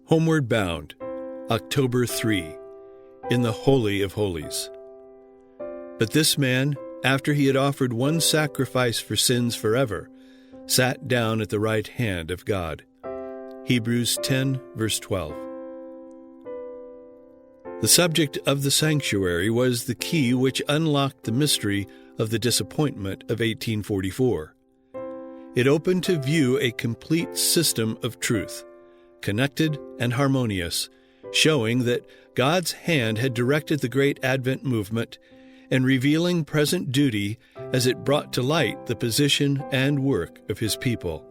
Homeward Bound, October 3, in the Holy of Holies. But this man, after he had offered one sacrifice for sins forever, sat down at the right hand of God. Hebrews 10, verse 12. The subject of the sanctuary was the key which unlocked the mystery of the disappointment of 1844. It opened to view a complete system of truth, connected and harmonious, showing that God's hand had directed the great Advent movement and revealing present duty as it brought to light the position and work of His people.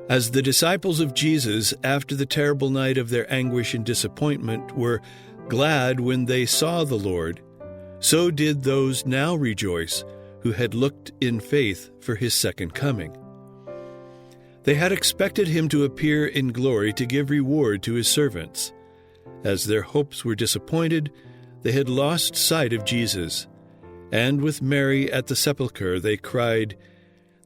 As the disciples of Jesus, after the terrible night of their anguish and disappointment, were glad when they saw the Lord, so did those now rejoice who had looked in faith for His second coming. They had expected Him to appear in glory to give reward to His servants. As their hopes were disappointed, they had lost sight of Jesus, and with Mary at the sepulchre they cried,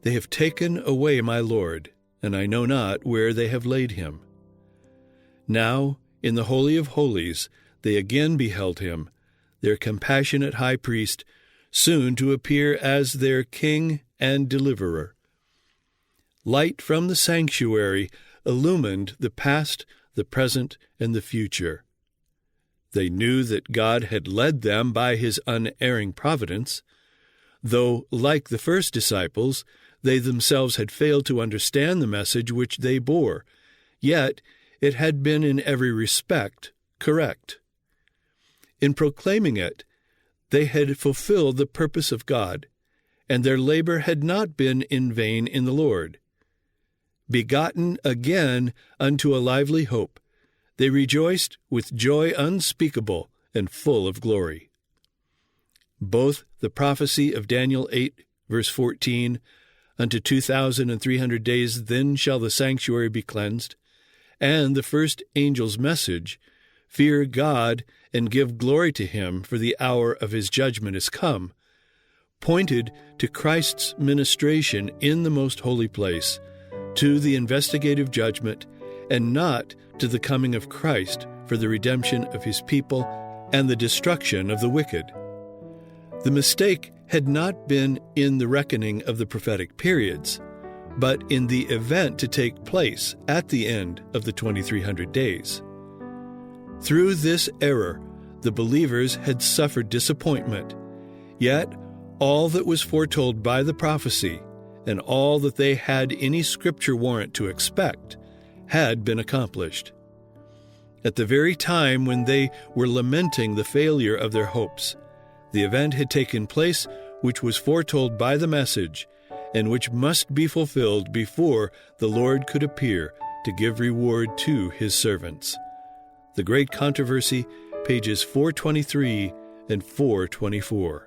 "They have taken away my Lord, and I know not where they have laid Him." Now, in the Holy of Holies, they again beheld Him, their compassionate high priest, soon to appear as their King and Deliverer. Light from the sanctuary illumined the past, the present, and the future. They knew that God had led them by His unerring providence, though, like the first disciples, they themselves had failed to understand the message which they bore, yet it had been in every respect correct. In proclaiming it, they had fulfilled the purpose of God, and their labor had not been in vain in the Lord. Begotten again unto a lively hope, they rejoiced with joy unspeakable and full of glory. Both the prophecy of Daniel 8, verse 14, "Unto 2,300 days then shall the sanctuary be cleansed," and the first angel's message, "Fear God and give glory to Him, for the hour of His judgment is come," pointed to Christ's ministration in the most holy place, to the investigative judgment, and not to the coming of Christ for the redemption of His people and the destruction of the wicked. The mistake had not been in the reckoning of the prophetic periods, but in the event to take place at the end of the 2,300 days. Through this error, the believers had suffered disappointment, yet all that was foretold by the prophecy and all that they had any scripture warrant to expect had been accomplished. At the very time when they were lamenting the failure of their hopes, the event had taken place which was foretold by the message, and which must be fulfilled before the Lord could appear to give reward to His servants. The Great Controversy, pages 423 and 424.